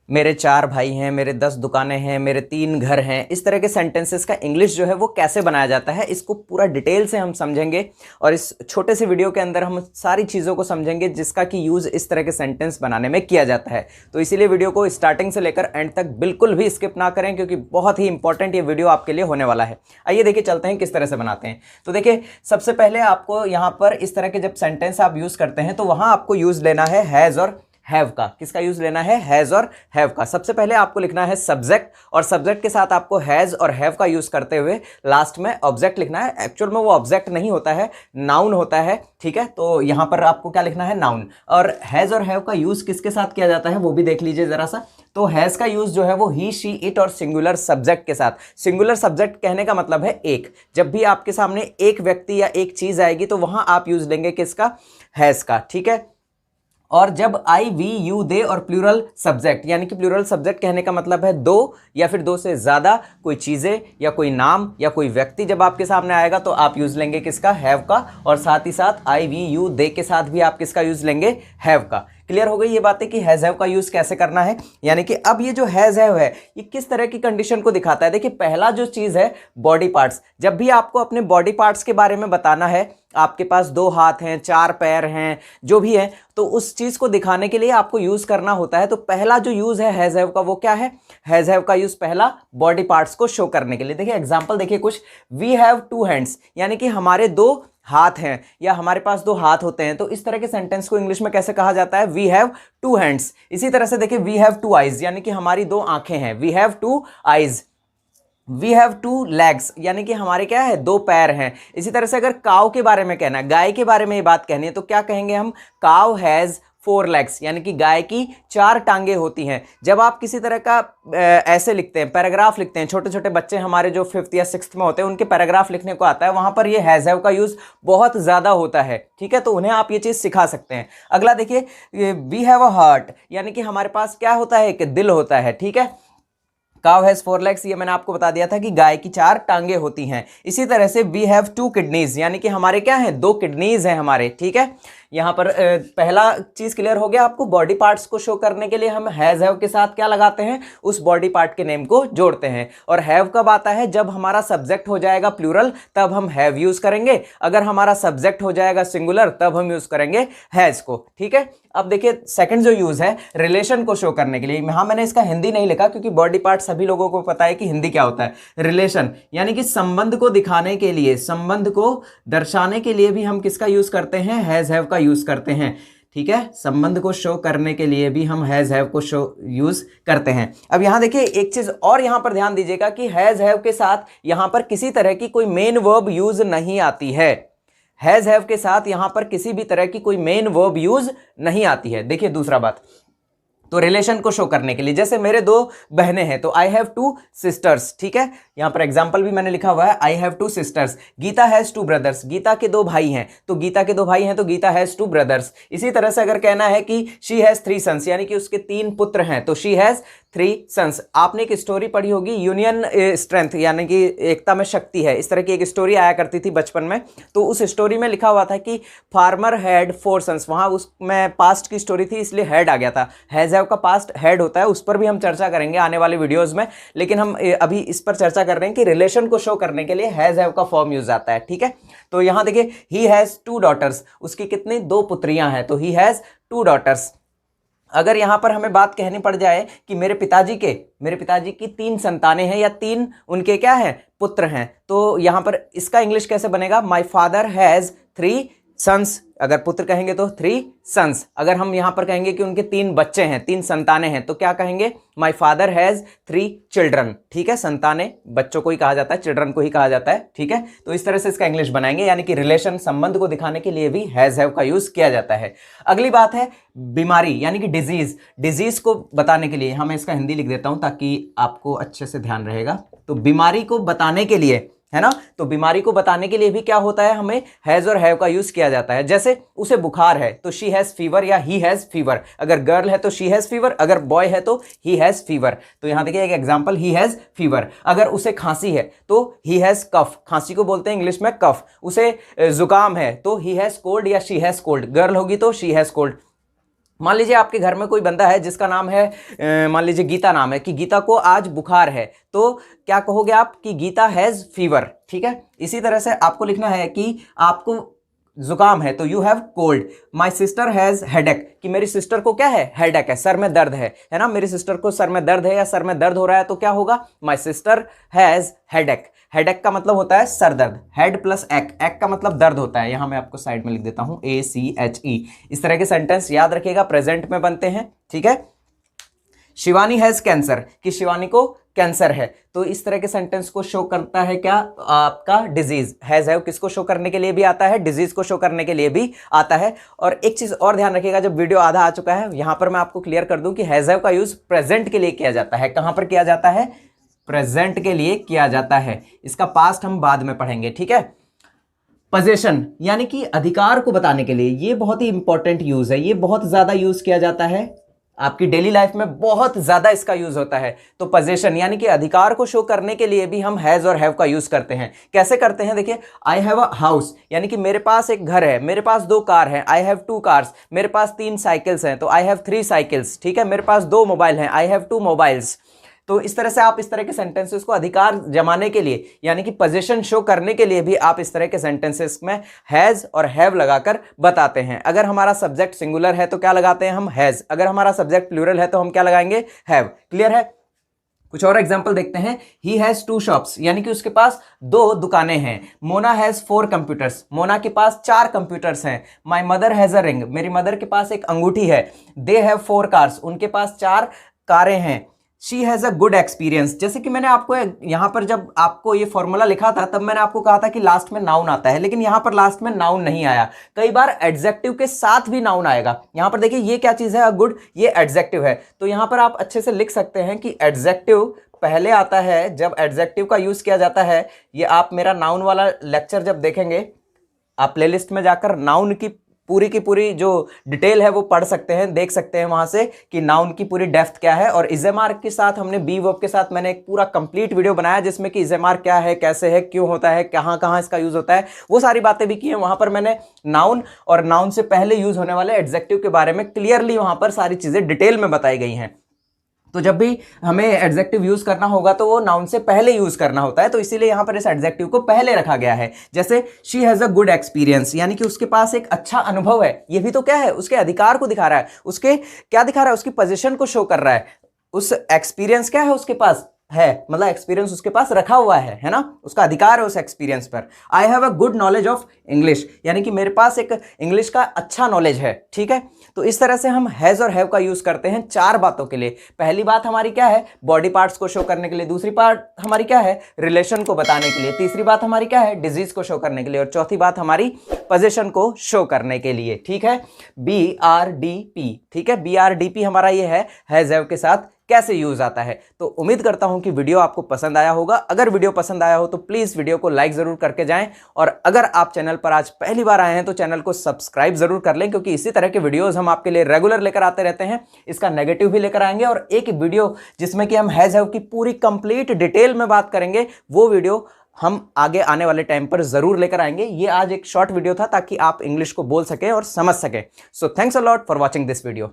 मेरे 4 भाई हैं, मेरे 10 दुकानें हैं, मेरे 3 घर हैं। इस तरह के सेंटेंसेस का इंग्लिश जो है वो कैसे बनाया जाता है, इसको पूरा डिटेल से हम समझेंगे और इस छोटे से वीडियो के अंदर हम सारी चीज़ों को समझेंगे जिसका कि यूज़ इस तरह के सेंटेंस बनाने में किया जाता है। तो इसीलिए वीडियो को स्टार्टिंग से लेकर एंड तक बिल्कुल भी स्किप ना करें, क्योंकि बहुत ही इंपॉर्टेंट ये वीडियो आपके लिए होने वाला है। आइए देखिए चलते हैं किस तरह से बनाते हैं। तो देखिए सबसे पहले आपको यहाँ पर इस तरह के जब सेंटेंस आप यूज़ करते हैं तो वहाँ आपको यूज़ लेना है हैज़ और हैव का। किसका यूज लेना है? हैज और हैव का। सबसे पहले आपको लिखना है सब्जेक्ट और सब्जेक्ट के साथ आपको हैज और हैव का यूज करते हुए लास्ट में ऑब्जेक्ट लिखना है। एक्चुअल में वो ऑब्जेक्ट नहीं होता है, नाउन होता है, ठीक है। तो यहां पर आपको क्या लिखना है? नाउन। और हैज और हैव का यूज किसके साथ किया जाता है वो भी देख लीजिए जरा सा। तो हैज का यूज जो है वो ही, शी, इट और सिंगुलर सब्जेक्ट के साथ। सिंगुलर सब्जेक्ट कहने का मतलब है एक। जब भी आपके सामने एक व्यक्ति या एक चीज आएगी तो वहां आप यूज लेंगे किसका? हैज का, ठीक है। और जब आई, वी, यू, दे और प्लूरल सब्जेक्ट, यानी कि प्लूरल सब्जेक्ट कहने का मतलब है दो या फिर दो से ज़्यादा कोई चीज़ें या कोई नाम या कोई व्यक्ति जब आपके सामने आएगा तो आप यूज़ लेंगे किसका? हैव का। और साथ ही साथ आई, वी, यू, दे के साथ भी आप किसका यूज़ लेंगे? हैव का। क्लियर हो गई ये बातें कि हैज़ हैव का यूज़ कैसे करना है। यानी कि अब ये जो हैज़ हैव है ये किस तरह की कंडीशन को दिखाता है। देखिए पहला जो चीज़ है बॉडी पार्ट्स। जब भी आपको अपने बॉडी पार्ट्स के बारे में बताना है, आपके पास 2 हाथ हैं, 4 पैर हैं, जो भी है, तो उस चीज़ को दिखाने के लिए आपको यूज़ करना होता है। तो पहला जो यूज़ है हैज़ हैव का वो क्या है? हैज़ हैव का यूज़ पहला बॉडी पार्ट्स को शो करने के लिए। देखिए एग्जाम्पल देखिए कुछ, वी हैव 2 हैंड्स, यानी कि हमारे 2 हाथ हैं या हमारे पास 2 हाथ होते हैं। तो इस तरह के सेंटेंस को इंग्लिश में कैसे कहा जाता है? We have 2 hands. इसी तरह से देखिए वी हैव 2 आइज, यानी कि हमारी 2 आंखें हैं। We have 2 eyes. We have 2 legs, यानी कि हमारे क्या है? 2 पैर हैं। इसी तरह से अगर काव के बारे में कहना है, गाय के बारे में ये बात कहनी है, तो क्या कहेंगे हम? काव हैज 4 लेग्स, यानी कि गाय की 4 टांगे होती हैं। जब आप किसी तरह का ऐसे लिखते हैं, पैराग्राफ लिखते हैं, छोटे छोटे बच्चे हमारे जो 5th या 6th में होते हैं उनके पैराग्राफ लिखने को आता है, वहां पर ये हैज हैव का यूज बहुत ज्यादा होता है, ठीक है। तो उन्हें आप ये चीज सिखा सकते हैं। अगला देखिए वी हैव अ हार्ट, यानी कि हमारे पास क्या होता है? एक दिल होता है, ठीक है। काव हैज 4 लेग्स, ये मैंने आपको बता दिया था कि गाय की 4 टांगे होती हैं। इसी तरह से वी हैव 2 किडनीज, यानी कि हमारे क्या है? 2 किडनीज हैं हमारे, ठीक है। यहाँ पर पहला चीज क्लियर हो गया आपको। बॉडी पार्ट्स को शो करने के लिए हम हैज हैव के साथ क्या लगाते हैं? उस बॉडी पार्ट के नेम को जोड़ते हैं। और हैव कब आता है? जब हमारा सब्जेक्ट हो जाएगा प्लूरल तब हम हैव यूज करेंगे। अगर हमारा सब्जेक्ट हो जाएगा सिंगुलर तब हम यूज करेंगे हैज को, ठीक है। अब देखिए सेकंड जो यूज है रिलेशन को शो करने के लिए, यहां मैंने इसका हिंदी नहीं लिखा क्योंकि बॉडी पार्ट सभी लोगों को पता है कि हिंदी क्या होता है। रिलेशन यानी कि संबंध को दिखाने के लिए, संबंध को दर्शाने के लिए भी हम किसका यूज करते हैं? हैज हैव का यूज करते हैं, ठीक है। संबंध को शो करने के लिए भी हम हैज हैव को शो यूज करते हैं। अब यहां देखिए एक चीज और यहां पर ध्यान दीजिएगा कि हैज हैव के साथ यहां पर किसी तरह की कोई मेन वर्ब यूज नहीं आती है। हैज हैव के साथ यहां पर किसी भी तरह की कोई मेन वर्ब यूज नहीं आती है। देखिए दूसरा बात, तो रिलेशन को शो करने के लिए जैसे मेरे 2 बहनें हैं तो आई हैव 2 सिस्टर्स, ठीक है। यहां पर एग्जांपल भी मैंने लिखा हुआ है, I have 2 sisters. Geeta has 2 brothers, Geeta के 2 भाई हैं, तो गीता के 2 भाई हैं तो गीता हैज 2 ब्रदर्स। इसी तरह से अगर कहना है कि शी हैज 3 सन्स, यानी कि उसके 3 पुत्र हैं, तो शी हैज 3 सन्स। आपने एक स्टोरी पढ़ी होगी यूनियन स्ट्रेंथ, यानी कि एकता में शक्ति है, इस तरह की एक स्टोरी आया करती थी बचपन में। तो उस स्टोरी में लिखा हुआ था कि फार्मर हैड 4 सन्स, वहां उसमें पास्ट की स्टोरी थी इसलिए हैड आ गया था। हैज हैव का पास्ट हैड होता है, उस पर भी हम चर्चा करेंगे आने वाले वीडियोस में, लेकिन हम अभी इस पर चर्चा कर रहे हैं कि रिलेशन को शो करने के लिए हैज हैव का फॉर्म यूज आता है, ठीक है। तो यहां देखिए ही हैज 2 डॉटर्स, उसकी कितनी? 2 पुत्रियां हैं, तो ही हैज 2 डॉटर्स। अगर यहां पर हमें बात कहनी पड़ जाए कि मेरे पिताजी की 3 संतानें हैं या 3 उनके क्या हैं? पुत्र हैं, तो यहां पर इसका इंग्लिश कैसे बनेगा? My father has 3 sons. अगर पुत्र कहेंगे तो 3 सन्स। अगर हम यहां पर कहेंगे कि उनके 3 बच्चे हैं, 3 संतानें हैं, तो क्या कहेंगे? माय फादर हैज 3 चिल्ड्रन, ठीक है। संतानें बच्चों को ही कहा जाता है, चिल्ड्रन को ही कहा जाता है, ठीक है। तो इस तरह से इसका इंग्लिश बनाएंगे, यानी कि रिलेशन, संबंध को दिखाने के लिए भी हैज हैव का यूज किया जाता है। अगली बात है बीमारी, यानी कि डिजीज। डिजीज को बताने के लिए मैं इसका हिंदी लिख देता हूं ताकि आपको अच्छे से ध्यान रहेगा। तो बीमारी को बताने के लिए, है ना, तो बीमारी को बताने के लिए भी क्या होता है? हमें हैज और हैव का यूज किया जाता है। जैसे उसे बुखार है तो शी हैज फीवर या ही हैज फीवर। अगर गर्ल है तो शी हैज फीवर, अगर बॉय है तो ही हैज फीवर। तो यहां देखिए एक एग्जांपल, ही हैज फीवर। अगर उसे खांसी है तो ही हैज कफ, खांसी को बोलते हैं इंग्लिश में कफ। उसे जुकाम है तो ही हैज कोल्ड या शी हैज कोल्ड। गर्ल होगी तो शी हैज कोल्ड। मान लीजिए आपके घर में कोई बंदा है जिसका नाम है मान लीजिए गीता नाम है, कि गीता को आज बुखार है, तो क्या कहोगे आप कि गीता हैज फीवर। ठीक है, इसी तरह से आपको लिखना है कि आपको जुकाम है तो you have cold. My sister has headache, कि मेरी सिस्टर को क्या है, हेडेक है, सर में दर्द है ना, मेरी सिस्टर को सर में दर्द है या सर में दर्द हो रहा है तो क्या होगा, my sister has headache. Headache का मतलब होता है सर दर्द, हेड प्लस एक, एक का मतलब दर्द होता है, यहां मैं आपको साइड में लिख देता हूं ACHE। इस तरह के सेंटेंस याद रखिएगा, प्रेजेंट में बनते हैं। ठीक है, शिवानी हैज कैंसर, कि शिवानी को कैंसर है, तो इस तरह के सेंटेंस को शो करता है क्या, आपका डिजीज। हैज हैव किसको शो करने के लिए भी आता है, डिजीज को शो करने के लिए भी आता है। और एक चीज और ध्यान रखिएगा, जब वीडियो आधा आ चुका है यहां पर मैं आपको क्लियर कर दूं कि हैज हैव का यूज प्रेजेंट के लिए किया जाता है। कहां पर किया जाता है, प्रेजेंट के लिए किया जाता है, इसका पास्ट हम बाद में पढ़ेंगे। ठीक है, पोजेशन यानी कि अधिकार को बताने के लिए, ये बहुत ही इंपॉर्टेंट यूज है, ये बहुत ज्यादा यूज किया जाता है आपकी डेली लाइफ में, बहुत ज्यादा इसका यूज होता है। तो पोजेशन यानी कि अधिकार को शो करने के लिए भी हम हैज और हैव का यूज करते हैं। कैसे करते हैं, देखिए, आई हैव अ हाउस, यानी कि मेरे पास एक घर है, मेरे पास 2 कार हैं, आई हैव 2 कार्स, मेरे पास 3 साइकिल्स हैं तो आई हैव 3 साइकिल्स। ठीक है, मेरे पास 2 मोबाइल हैं, आई हैव 2 मोबाइल्स। तो इस तरह से आप इस तरह के सेंटेंसेस को अधिकार जमाने के लिए यानी कि पोजीशन शो करने के लिए भी आप इस तरह के सेंटेंसेस में हैज और हैव लगाकर बताते हैं। अगर हमारा सब्जेक्ट सिंगुलर है तो क्या लगाते हैं हम, हैज। अगर हमारा सब्जेक्ट प्लूरल है तो हम क्या लगाएंगे, हैव। क्लियर है। कुछ और एग्जाम्पल देखते हैं। ही हैज 2 शॉप्स, यानी कि उसके पास 2 दुकानें हैं। मोना हैज 4 कंप्यूटर्स, मोना के पास 4 कंप्यूटर्स हैं। My mother has a ring, मेरी मदर के पास एक अंगूठी है। दे हैव 4 कार्स, उनके पास 4 कारें हैं। She has a good experience, जैसे कि मैंने आपको यहाँ पर जब आपको ये फॉर्मूला लिखा था तब मैंने आपको कहा था कि लास्ट में नाउन आता है, लेकिन यहाँ पर लास्ट में नाउन नहीं आया। कई बार एडजेक्टिव के साथ भी नाउन आएगा। यहाँ पर देखिए ये क्या चीज़ है, अ गुड, ये एडजेक्टिव है। तो यहाँ पर आप अच्छे से लिख सकते हैं कि एडजेक्टिव पहले आता है जब एडजेक्टिव का यूज़ किया जाता है। ये आप मेरा नाउन वाला लेक्चर जब देखेंगे, आप प्लेलिस्ट में जाकर नाउन की पूरी जो डिटेल है वो पढ़ सकते हैं, देख सकते हैं वहां से कि नाउन की पूरी डेप्थ क्या है। और इजेमार्क के साथ हमने बी वर्ब के साथ मैंने एक पूरा कंप्लीट वीडियो बनाया जिसमें कि इजेमार्क क्या है, कैसे है, क्यों होता है, कहां कहां इसका यूज होता है, वो सारी बातें भी की हैं। वहां पर मैंने नाउन और नाउन से पहले यूज होने वाले एडजेक्टिव के बारे में क्लियरली वहां पर सारी चीजें डिटेल में बताई गई हैं। तो जब भी हमें एडजेक्टिव यूज करना होगा तो वो नाउन से पहले यूज करना होता है, तो इसीलिए यहां पर इस एडजेक्टिव को पहले रखा गया है। जैसे she has a good experience, यानी कि उसके पास एक अच्छा अनुभव है। ये भी तो क्या है, उसके अधिकार को दिखा रहा है, उसके क्या दिखा रहा है, उसकी पोजीशन को शो कर रहा है। उस एक्सपीरियंस क्या है उसके पास है, मतलब एक्सपीरियंस उसके पास रखा हुआ है ना, उसका अधिकार है उस एक्सपीरियंस पर। I have a good knowledge of English, यानी कि मेरे पास एक इंग्लिश का अच्छा नॉलेज है। ठीक है, तो इस तरह से हम हैज और हैव का यूज करते हैं 4 बातों के लिए। पहली बात हमारी क्या है, बॉडी पार्ट्स को शो करने के लिए। दूसरी बात हमारी क्या है, रिलेशन को बताने के लिए। तीसरी बात हमारी क्या है, डिजीज को शो करने के लिए। और चौथी बात हमारी पोजीशन को शो करने के लिए। ठीक है, BRDP। ठीक है, BRDP हमारा ये है हैज हैव के साथ कैसे यूज आता है। तो उम्मीद करता हूं कि वीडियो आपको पसंद आया होगा। अगर वीडियो पसंद आया हो तो प्लीज वीडियो को लाइक जरूर करके जाएं, और अगर आप चैनल पर आज पहली बार आए हैं तो चैनल को सब्सक्राइब जरूर कर लें, क्योंकि इसी तरह के वीडियोस हम आपके लिए रेगुलर लेकर आते रहते हैं। इसका नेगेटिव भी लेकर आएंगे, और एक वीडियो जिसमें कि हम हैज हैव की पूरी कंप्लीट डिटेल में बात करेंगे, वो वीडियो हम आगे आने वाले टाइम पर जरूर लेकर आएंगे। ये आज एक शॉर्ट वीडियो था ताकि आप इंग्लिश को बोल सकें और समझ सकें। So thanks a lot for watching this video.